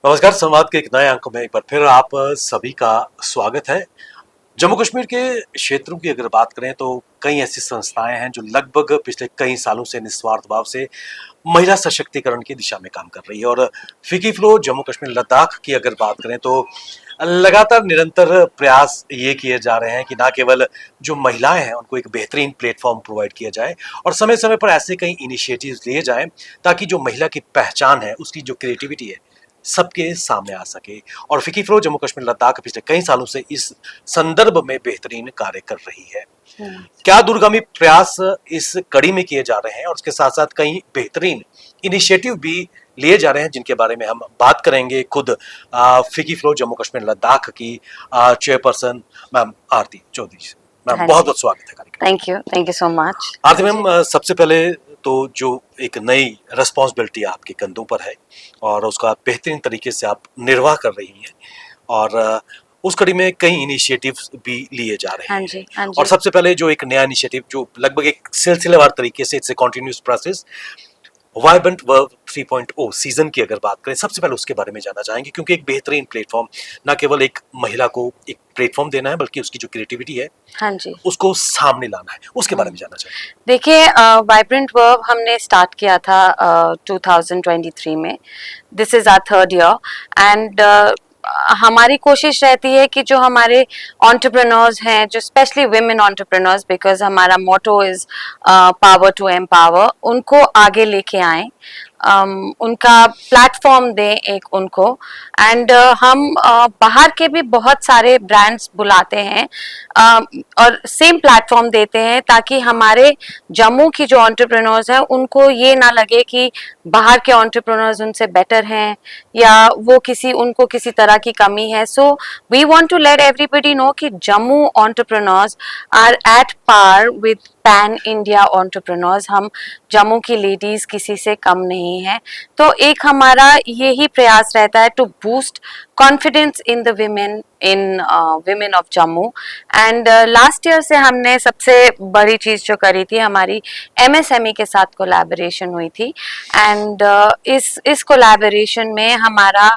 नमस्कार। संवाद के एक नए अंक में एक बार फिर आप सभी का स्वागत है। जम्मू कश्मीर के क्षेत्रों की अगर बात करें तो कई ऐसी संस्थाएं हैं जो लगभग पिछले कई सालों से निस्वार्थ भाव से महिला सशक्तिकरण की दिशा में काम कर रही है। और फिकी फ्लो जम्मू कश्मीर लद्दाख की अगर बात करें तो लगातार निरंतर प्रयास ये किए जा रहे हैं कि ना केवल जो महिलाएं हैं उनको एक बेहतरीन प्लेटफॉर्म प्रोवाइड किया जाए और समय समय पर ऐसे कई इनिशिएटिव्स लिए जाएं ताकि जो महिला की पहचान है, उसकी जो क्रिएटिविटी है, सबके सामने आ सके। और फिकी फ्लो जम्मू कश्मीर लद्दाख पिछले कई सालों से इस संदर्भ में बेहतरीन कार्य कर रही है। क्या दूरगामी प्रयास इस कड़ी में किए जा रहे हैं और उसके साथ साथ कई बेहतरीन इनिशिएटिव भी लिए जा रहे हैं जिनके बारे में हम बात करेंगे खुद फिकी फ्लो जम्मू कश्मीर लद्दाख की चेयरपर्सन मैम आरती चौधरी से। मैम बहुत बहुत स्वागत है कार्यक्रम। Thank you so much. Aarti ma'am, सबसे पहले तो जो एक नई रिस्पॉन्सिबिलिटी आपके कंधों पर है और उसका बेहतरीन तरीके से आप निर्वाह कर रही हैं और उस कड़ी में कई इनिशिएटिव्स भी लिए जा रहे हैं। हाँ जी। और सबसे पहले जो एक नया इनिशिएटिव जो लगभग एक सिलसिलेवार तरीके से it's a continuous process, vibrant verb 3.0 season की अगर बात करें, सबसे पहले उसके बारे में जानना चाहेंगे क्योंकि एक बेहतरीन प्लेटफॉर्म न केवल एक महिला को एक प्लेटफॉर्म देना है बल्कि उसकी जो क्रिएटिविटी है, हाँ जी, उसको सामने लाना है। उसके बारे में जानना चाहेंगे। देखिए, वाइब्रेंट वर्ब हमने स्टार्ट किया था 2023 में। This is our third year and हमारी कोशिश रहती है कि जो हमारे एंटरप्रेन्योर्स हैं, जो स्पेशली विमेन एंटरप्रेन्योर्स, बिकॉज हमारा motto is power to empower, उनको आगे लेके आएं, उनका प्लेटफॉर्म दें एक उनको। एंड हम बाहर के भी बहुत सारे ब्रांड्स बुलाते हैं और सेम प्लेटफॉर्म देते हैं ताकि हमारे जम्मू की जो एंटरप्रेन्योर्स हैं उनको ये ना लगे कि बाहर के एंटरप्रेन्योर्स उनसे बेटर हैं या वो उनको किसी तरह की कमी है। So we want to let everybody know कि Jammu entrepreneurs are at par with pan India entrepreneurs. हम जम्मू की लेडीज किसी से कम नहीं है। तो एक हमारा यही प्रयास रहता है to boost confidence in the women of Jammu. And last year से हमने सबसे बड़ी चीज जो करी थी, हमारी MSME के साथ कोलैबोरेशन हुई थी। एंड इस कोलैबोरेशन में हमारा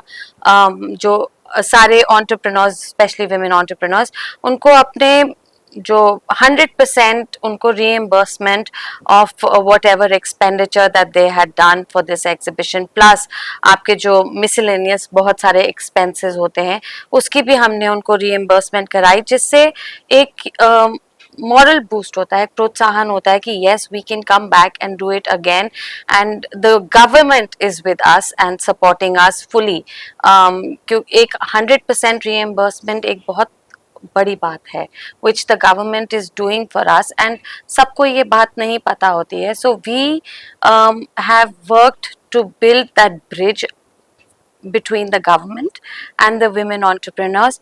जो सारे एंटरप्रेन्योर्स, स्पेशली विमेन एंटरप्रेन्योर्स, उनको अपने जो 100% उनको reimbursement of whatever expenditure that they had done for this exhibition, plus आपके जो miscellaneous बहुत सारे expenses होते हैं उसकी भी हमने उनको reimbursement कराई, जिससे एक मॉरल बूस्ट होता है, प्रोत्साहन होता है कि yes we can come back and do it again and the government is with us and supporting us fully। क्योंकि एक 100% reimbursement एक बहुत बड़ी बात है which the government is doing for us and सबको ये बात नहीं पता होती है। So we have worked to build that bridge between the government and the women entrepreneurs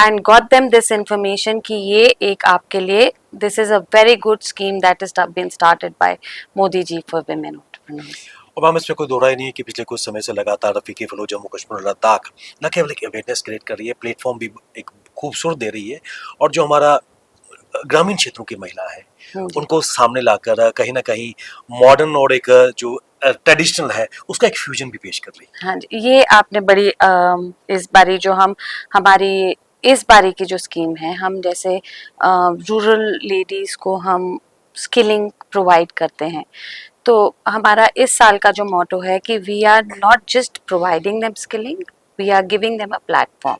and got them this information कि ये एक आपके लिए this is a very good scheme that has been started by Modi ji for women entrepreneurs। और ma'am, इसमें कोई दो राय नहीं है कि पिछले कुछ समय से लगातार फिकी फ्लो जम्मू कश्मीर लद्दाख न केवल एक अवेयरनेस क्रिएट कर रही है, प्लेटफॉर्म भी एक खूबसूरत दे रही है और जो हमारा ग्रामीण क्षेत्रों की महिला है उनको सामने लाकर कहीं ना कहीं मॉडर्न और एक जो ट्रेडिशनल है उसका एक फ्यूजन भी पेश कर रही है। हाँ जी, ये आपने बड़ी इस बारी जो हमारी इस बारी की जो स्कीम है, हम जैसे रूरल लेडीज को हम स्किलिंग प्रोवाइड करते हैं। तो हमारा इस साल का जो मोटो है कि we are not just providing them skilling, we are giving them a platform.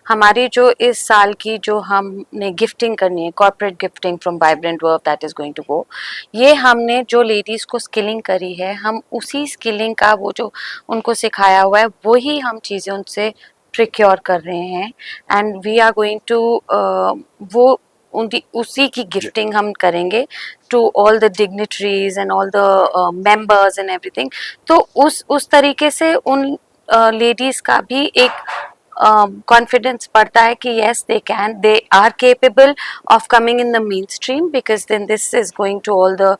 हमारी जो इस साल की जो हमने गिफ्टिंग करनी है, corporate gifting from vibrant verb that is going to go, ये हमने जो लेडीज को स्किलिंग करी है, हम उसी स्किलिंग का वो जो उनको सिखाया हुआ है वही हम चीज़ें उनसे प्रिक्योर कर रहे हैं and we are going to वो उसी की गिफ्टिंग हम करेंगे to all the dignitaries and all the members and everything. तो उस तरीके से उन लेडीज का भी एक कॉन्फिडेंस बढ़ता है कि yes they are capable of coming in the mainstream because then this is going to all the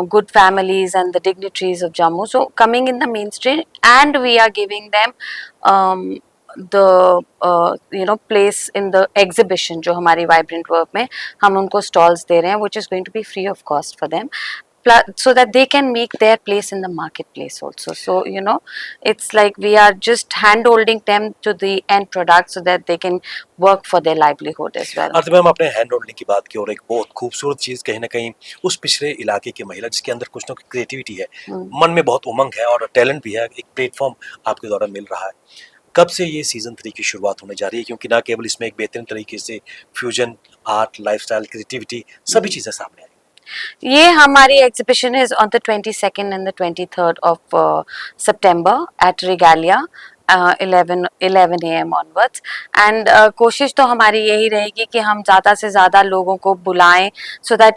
good families and the dignitaries of Jammu, so coming in the mainstream and we are giving them the place in the exhibition जो हमारी vibrant verb में हम उनको stalls दे रहे हैं which is going to be free of cost for them। so that they can make their place in the marketplace also. So it's like we are just hand holding them to the end product so that they can work for their livelihood as well. Earth ma'am आपने hand holding की बात की और एक बहुत खूबसूरत चीज कहीं ना कहीं उस पिछड़े इलाके की महिला जिसके अंदर कुछ ना कुछ क्रिएटिविटी है, मन में बहुत उमंग है और टैलेंट भी है, एक प्लेटफॉर्म आपके द्वारा मिल रहा है। कब से ये सीजन 3 की शुरुआत होने जा रही है, क्योंकि ना केवल इसमें एक बेहतरीन तरीके से फ्यूजन आर्ट, लाइफस्टाइल, क्रिएटिविटी सभी चीजें सामने आई। ये हमारी exhibition is on the 22nd and the 23rd of September at Regalia, 11 a.m. onwards. And कोशिश तो हमारी यही रहेगी कि हम ज़्यादा से ज़्यादा लोगों को बुलाएं, सो दैट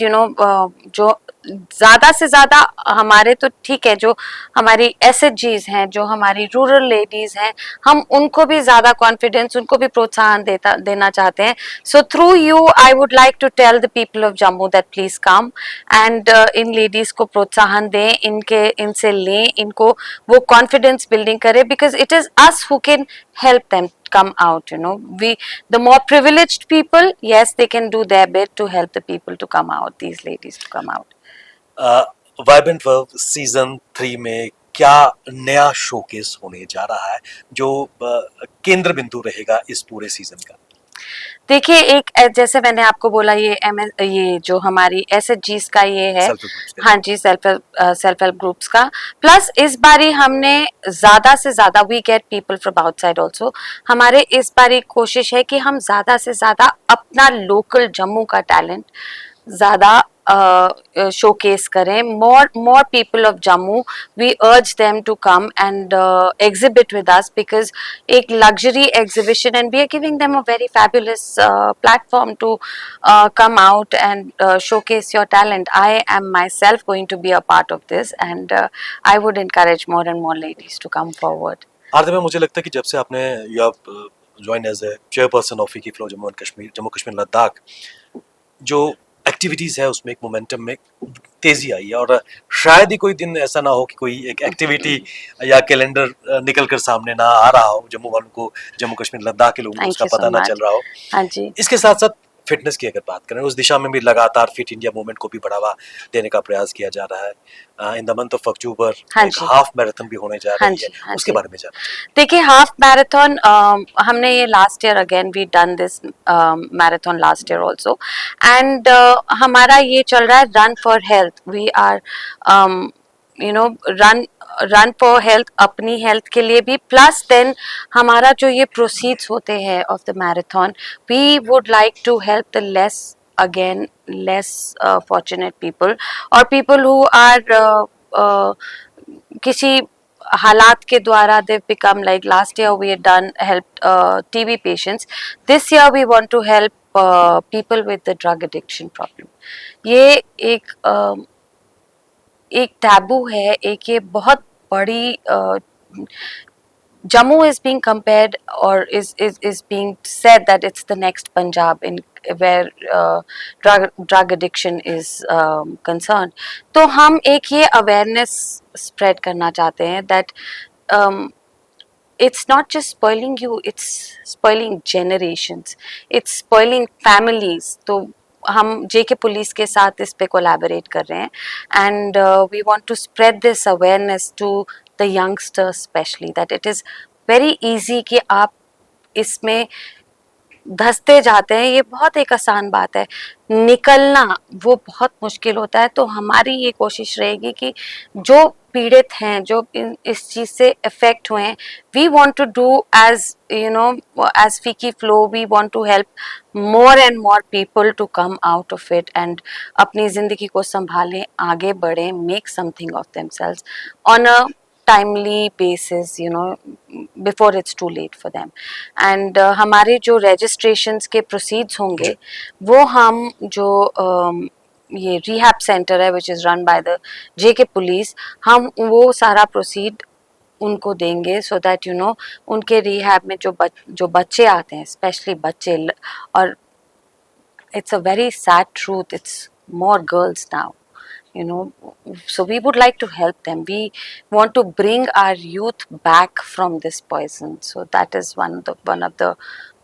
जो ज़्यादा से ज़्यादा हमारे तो ठीक है, जो हमारी SHGs हैं, जो हमारी रूरल लेडीज़ हैं, हम उनको भी ज़्यादा कॉन्फिडेंस, उनको भी प्रोत्साहन देना चाहते हैं। So through you I would like to tell the people of Jammu that please come and इन लेडीज़ को प्रोत्साहन दें, इनसे लें, इनको वो कॉन्फिडेंस बिल्डिंग करें, because it is us who can help them come out. The more privileged people, yes, they can do their bit to help the people to come out, these ladies to come out. Vibrant verve season 3 में क्या नया showcase होने जा रहा है जो केंद्र बिंदु रहेगा इस पूरे सीजन का? देखिए, एक जैसे मैंने आपको बोला, ये जो हमारी SHGs का ये है, हाँ जी, सेल्फ हेल्प ग्रुप्स का, प्लस इस बारी हमने ज़्यादा से ज़्यादा, we get people from outside also, हमारे इस बारी कोशिश है कि हम ज़्यादा से ज़्यादा अपना लोकल जम्मू का टैलेंट ज़्यादा showcase करें. More people of Jammu, we urge them to come and exhibit with us, because एक luxury exhibition, and we are giving them a very fabulous platform to come out and showcase your talent. I am myself going to be a part of this, and I would encourage more and more ladies to come forward. आरती में मुझे लगता है कि जब से आपने you join as a chairperson of विकी FLO Jammu Kashmir Ladakh, जो एक्टिविटीज है उसमें एक मोमेंटम में तेजी आई है, और शायद ही कोई दिन ऐसा ना हो कि कोई एक एक्टिविटी या कैलेंडर निकल कर सामने ना आ रहा हो, जम्मू वालों को, जम्मू कश्मीर लद्दाख के लोगों को उसका पता ना चल रहा हो। हाँ जी। इसके साथ साथ फिटनेस की अगर बात करें, उस दिशा में भी लगातार फिट इंडिया मूवमेंट को भी बढ़ावा देने का प्रयास किया जा रहा है। In the month of October एक हाफ मैराथन भी होने जा रही है, उसके बारे में जान। देखिए, हाफ मैराथन हमने ये last year, again we done this marathon last year also, and हमारा ये चल रहा है run for health. We are run for health, अपनी हेल्थ के लिए भी, प्लस देन हमारा जो ये प्रोसीड्स होते हैं of the marathon, we would like to help the less fortunate people, और पीपल हु आर किसी हालात के द्वारा they've become, like last year we had done helped TB patients. This year we want to help people with the drug addiction problem. ये एक taboo है, एक ये बहुत बड़ी Jammu is being compared, or is being said that it's the next Punjab in where drug addiction is concerned. तो हम एक ये awareness spread करना चाहते हैं that it's not just spoiling you, it's spoiling generations, it's spoiling families. तो हम JK police के साथ इस पे कोलैबोरेट कर रहे हैं, and we want to spread this awareness to the youngsters especially, that it is very easy कि आप इसमें धंसते जाते हैं, ये बहुत एक आसान बात है, निकलना वो बहुत मुश्किल होता है। तो हमारी ये कोशिश रहेगी कि जो पीड़ित हैं, जो इस चीज़ से इफेक्ट हुए हैं, we want to do as as फीकी flow, we want to help more and more people to come out of it and अपनी ज़िंदगी को संभालें, आगे बढ़ें, make something of themselves on a timely basis, before it's too late for them. And हमारे जो registrations के proceeds होंगे, वो हम जो ये rehab center है which is run by the JK police, हम वो सारा proceed उनको देंगे, so that उनके rehab में जो बच्चे आते हैं, especially बच्चे, और it's a very sad truth, it's more girls now. So we would like to help them. We want to bring our youth back from this poison. So that is one of the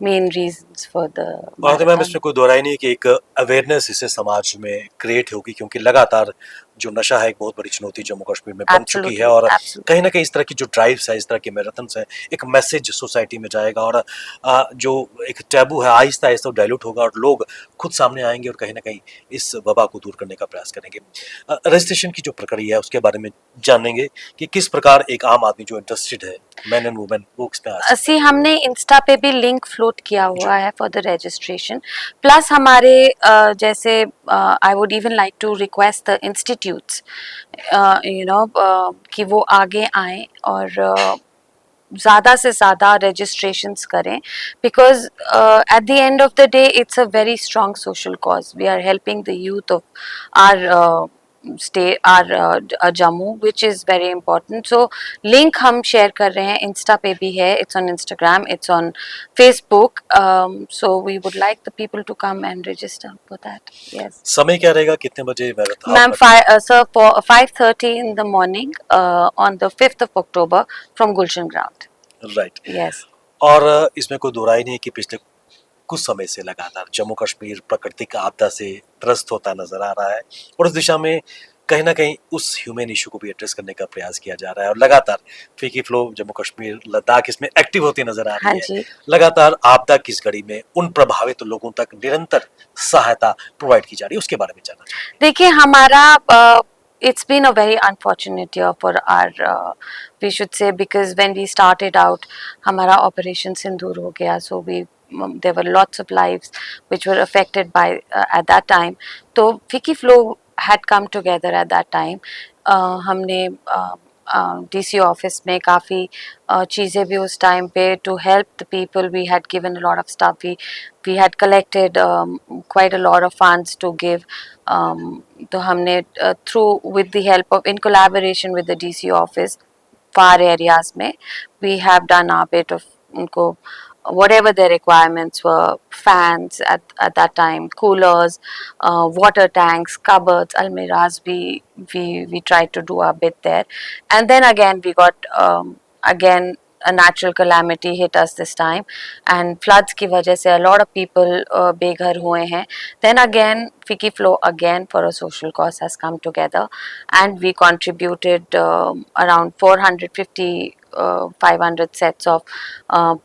main reasons for the और तो ma'am marathon. इसमें कोई दो राय नहीं कि एक awareness इससे समाज में क्रिएट होगी, क्योंकि लगातार जो नशा है एक बहुत बड़ी चुनौती जम्मू कश्मीर में बन चुकी है, Absolutely, और absolutely. कहीं ना कहीं इस तरह की जो ड्राइव्स है, इस तरह के मैराथन्स है, एक मैसेज सोसाइटी में जाएगा, और जो एक टैबू है आहिस्ता आहिस्ता डाइल्यूट होगा, और लोग खुद सामने आएंगे और कहीं ना कहीं इस वबा को दूर करने का प्रयास करेंगे। रजिस्ट्रेशन की जो प्रक्रिया है उसके बारे में जानेंगे कि किस प्रकार एक आम आदमी जो इंटरेस्टेड है, मैन एंड वुमेन, वो इसमें आ सकता ਅਸੀਂ हमने इंस्टा पे भी लिंक फ्लोट किया जी। हुआ है फॉर द रजिस्ट्रेशन, प्लस हमारे जैसे I would even like to request the institutes you know कि वो आगे आएं और ज़्यादा से ज़्यादा रजिस्ट्रेशंस करें, because at the end of the day it's a very strong social cause. We are helping the youth of our stay our Jammu, which is very important. So link हम share कर रहे हैं, Insta पे भी है, it's on Instagram, it's on Facebook. So we would like the people to come and register for that. Yes. समय क्या रहेगा, कितने बजे marathon Ma'am, sir, for 5:30 in the morning on the 5th of October from Gulshan Ground. Right. Yes. और इसमें कोई दो राय नहीं है कि पिछले कुछ समय से लगातार जम्मू कश्मीर प्राकृतिक आपदा से त्रस्त होता नजर आ रहा है, और उस दिशा में कहीं ना कहीं उस ह्यूमन इशू को भी एड्रेस करने का प्रयास किया जा रहा है, और लगातार फीकी फ्लो जम्मू कश्मीर लद्दाख इसमें एक्टिव होती नजर आ हाँ रही है। जी. लगातार आपदा की इस घड़ी में उन प्रभावित लोगों तक निरंतर सहायता प्रोवाइड की जा रही है, उसके बारे में जानना चाहिए। देखिए हमारा it's been a very unfortunate year for our we should say, because when we started out हमारा operation सिंदूर हो गया, so there were lots of lives which were affected by at that time. तो Fiki Flow had come together at that time. हमने DC office में काफ़ी चीज़ें भी उस टाइम पे to help the people. We had given a lot of stuff. We had collected quite a lot of funds to give. तो हमने through with the help of, in collaboration with the DC office, far areas में we have done our bit of उनको whatever their requirements were, fans at that time, coolers, water tanks, cupboards, almiras. We tried to do our bit there, and then again we got again a natural calamity hit us this time, and floods की वजह से a lot of people बेघर हुए हैं. Then again Fiki Flow again for a social cause has come together, and we contributed around 450 500 sets of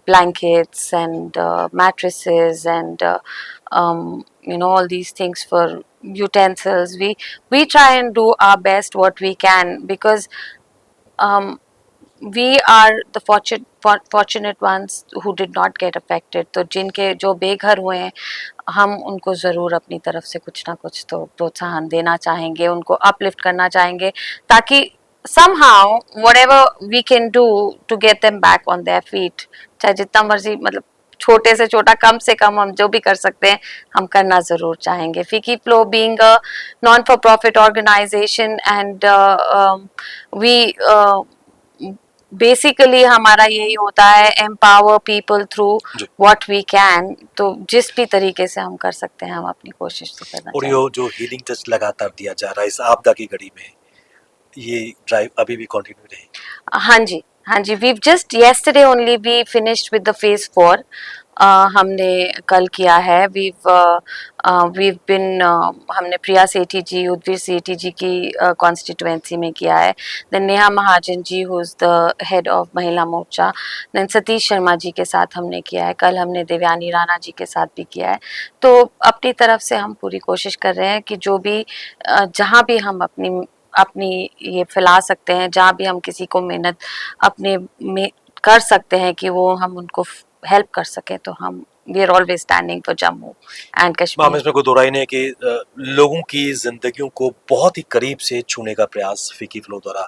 blankets and mattresses and all these things for utensils. We try and do our best what we can, because we are the fortunate ones who did not get affected. तो जिनके जो बेघर हुए हैं, हम उनको ज़रूर अपनी तरफ से कुछ ना कुछ तो प्रोत्साहन देना चाहेंगे, उनको अपलिफ्ट करना चाहेंगे, ताकि somehow whatever we can do to get them back on their feet, चाहे जितना मर्जी, मतलब छोटे से छोटा, कम से कम हम जो भी कर सकते हैं हम करना ज़रूर चाहेंगे. Fiki Flow being a non-for-profit organization, and we basically हमारा यही होता है, empower people through what we can. तो जिस भी तरीके से हम कर सकते हैं हम अपनी कोशिश तो करना और चाहिए. ये जो हीलिंग टच लगातार दिया जा रहा है इस आपदा की घड़ी में, ये ड्राइव अभी भी कंटिन्यू रहेगी? हाँ जी, हाँ जी. We just yesterday only we finished with the phase 4. हमने कल किया है. वीव बिन हमने प्रिया सेठी जी, उद्वीर सेठी जी की कॉन्स्टिट्यूएंसी में किया है. Then Neha Mahajan ji who is the head of Mahila Morcha. Then Satish Sharma ji के साथ हमने किया है. कल हमने देवयानी राणा जी के साथ भी किया है. तो अपनी तरफ से हम पूरी कोशिश कर रहे हैं कि जो भी जहाँ भी हम अपनी ये फैला सकते हैं, जहाँ भी हम किसी को मेहनत अपने में कर सकते हैं कि वो हम उनको हेल्प कर सकें, तो हम we are always standing for Jammu and Kashmir. इसमें कोई दो राय नहीं है कि लोगों की जिंदगियों को बहुत ही करीब से छूने का प्रयास फीकी फ्लो द्वारा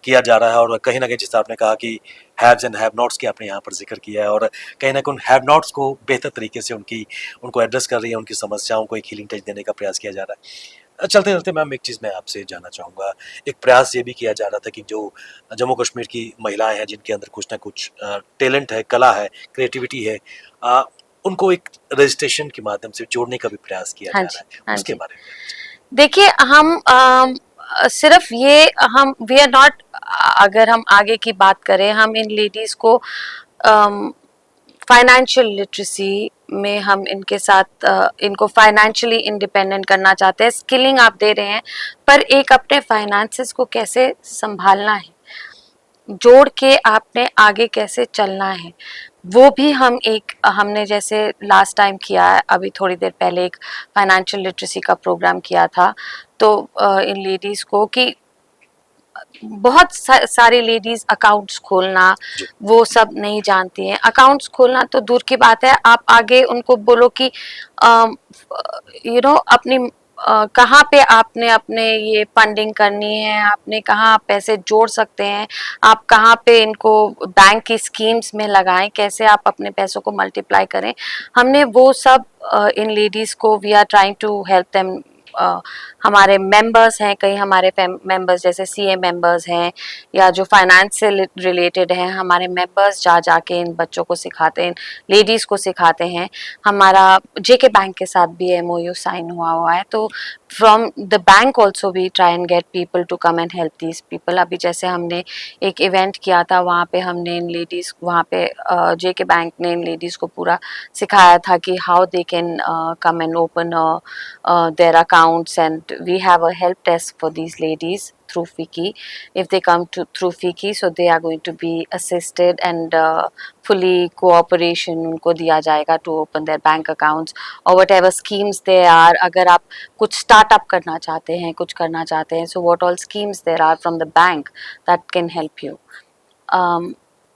किया जा रहा है, और कहीं ना कहीं जैसे आपने कहा कि हैव्स एंड हैव नॉट्स की आपने यहाँ पर जिक्र किया है, और कहीं ना कहीं उन हैव नॉट्स को बेहतर तरीके से उनको एड्रेस कर रही है, उनकी समस्याओं को एक हीलिंग टच देने का प्रयास किया जा रहा है. चलते चलते मैम एक चीज़ मैं आपसे जानना चाहूँगा, एक प्रयास ये भी किया जा रहा था कि जो जम्मू कश्मीर की महिलाएं हैं जिनके अंदर कुछ ना कुछ टैलेंट है, कला है, क्रिएटिविटी है, उनको एक रजिस्ट्रेशन के माध्यम से जोड़ने का भी प्रयास किया जा रहा है, उसके बारे में? देखिए हम सिर्फ ये हम वी आर नॉट, अगर हम आगे की बात करें, हम इन लेडीज को फाइनेंशियल लिटरेसी में हम इनके साथ इनको फाइनेंशियली इंडिपेंडेंट करना चाहते हैं। स्किलिंग आप दे रहे हैं, पर एक अपने फाइनेंसेस को कैसे संभालना है, जोड़ के आपने आगे कैसे चलना है, वो भी हमने जैसे लास्ट टाइम किया है, अभी थोड़ी देर पहले एक फाइनेंशियल लिटरेसी का प्रोग्राम किया था। तो इन लेडीज को कि बहुत सारी लेडीज अकाउंट्स खोलना वो सब नहीं जानती हैं। अकाउंट्स खोलना तो दूर की बात है, आप आगे उनको बोलो कि अपनी कहाँ पे आपने अपने ये फंडिंग करनी है, आपने कहाँ पैसे जोड़ सकते हैं, आप कहाँ पे इनको बैंक की स्कीम्स में लगाएं, कैसे आप अपने पैसों को मल्टीप्लाई करें। हमने वो सब इन लेडीज को we are trying to help them. हमारे मेंबर्स हैं, कई हमारे मेंबर्स जैसे सीए मेंबर्स हैं या जो फाइनेंस से रिलेटेड हैं, हमारे मेंबर्स जा जाके इन बच्चों को सिखाते हैं, लेडीज को सिखाते हैं। हमारा जेके बैंक के साथ भी एमओयू साइन हुआ है, तो from the bank also we try and get people to come and help these people. अभी जैसे हमने एक इवेंट किया था, वहाँ पे हमने इन लेडीज, वहाँ पे जेके बैंक ने इन लेडीज को पूरा सिखाया था कि how they can come and open their accounts, and we have a help desk for these ladies through FICCI. If they come through FICCI, so they are going to be assisted and fully cooperation उनको दिया जाएगा to open their bank accounts or whatever schemes there are. अगर आप कुछ startup करना चाहते हैं, कुछ करना चाहते हैं, so what all schemes there are from the bank that can help you.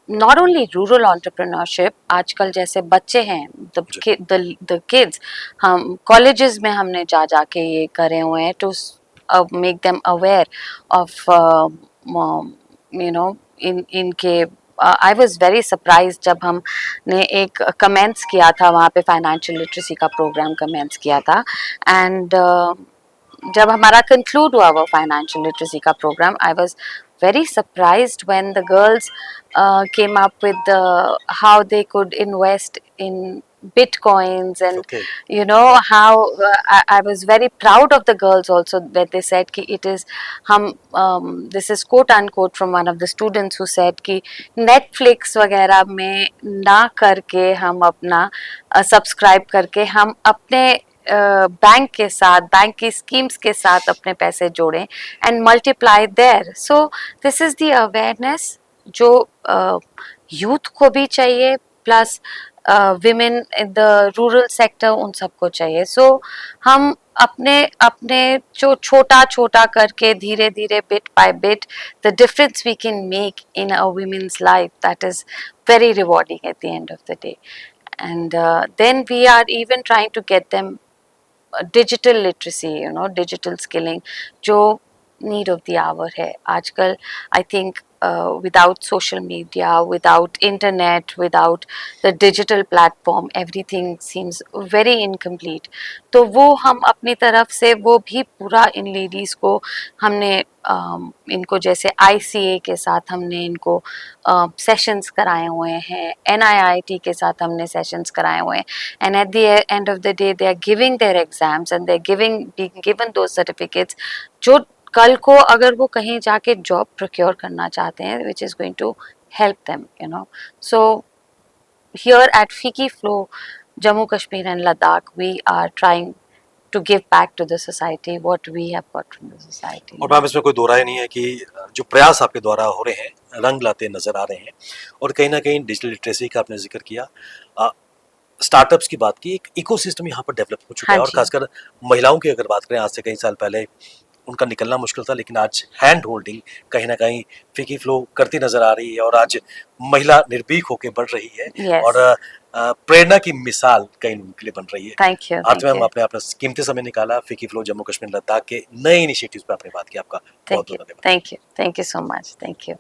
Not only rural entrepreneurship, आजकल जैसे बच्चे हैं, the kids, हम colleges में हमने जा जाके ये करे हुए हैं to make them aware of इनके I was very surprised जब हमने एक commence किया था वहाँ पे financial literacy का program commence किया था, and जब हमारा conclude हुआ वो financial literacy का program, I was very surprised when the girls came up with how they could invest in bitcoins, and Okay. how I was very proud of the girls also when they said कि it is this is quote unquote from one of the students who said कि Netflix वगैरह में ना करके हम अपना subscribe करके हम अपने बैंक के साथ, बैंक की स्कीम्स के साथ अपने पैसे जोड़ें and multiply there. So this is the awareness जो यूथ को भी चाहिए, plus women in the rural sector उन सबको चाहिए। सो हम अपने अपने जो छोटा छोटा करके धीरे धीरे bit by bit the difference we can make in a women's life, that is very rewarding at the end of the day. And then we are even trying to get them digital literacy, digital skilling, जो need of the hour है आजकल। I think without social media, without internet, without the digital platform, everything seems very incomplete. तो वो हम अपनी तरफ से वो भी पूरा इन लेडीज़ को हमने इनको जैसे ICA के साथ हमने इनको सेशंस कराए हुए हैं, NIIT के साथ हमने सेशंस कराए हुए हैं, and at the end of the day they are giving their exams and they're being given those certificates जो कल को अगर वो कहीं जाके जॉब प्रोक्योर करना चाहते हैं, which is going to help them, So here at FICCI Flow, Jammu Kashmir and Ladakh, we are trying to give back to the society what we have got from the society. और ma'am इसमें कोई दो राय नहीं है कि जो प्रयास आपके द्वारा हो रहे हैं रंग लाते नजर आ रहे हैं, और कहीं ना कहीं डिजिटल लिटरेसी का आपने जिक्र किया, स्टार्टअप्स की बात की, एक इकोसिस्टम यहाँ पर डेवलप हो चुका है। और खासकर महिलाओं की अगर बात करें, आज से कई साल पहले उनका निकलना मुश्किल था, लेकिन आज हैंड होल्डिंग कहीं ना कहीं FICCI फ्लो करती नजर आ रही है और आज महिला निर्भीक होकर बढ़ रही है। Yes. और प्रेरणा की मिसाल कहीं उनके लिए बन रही है। Thank you. आरती मैम, आपने अपना कीमती समय निकाला, FICCI फ्लो जम्मू कश्मीर लद्दाख के नए इनिशिएटिव्स पे आपने बात की, आपका बहुत बहुत धन्यवाद। Thank you so much. Thank you.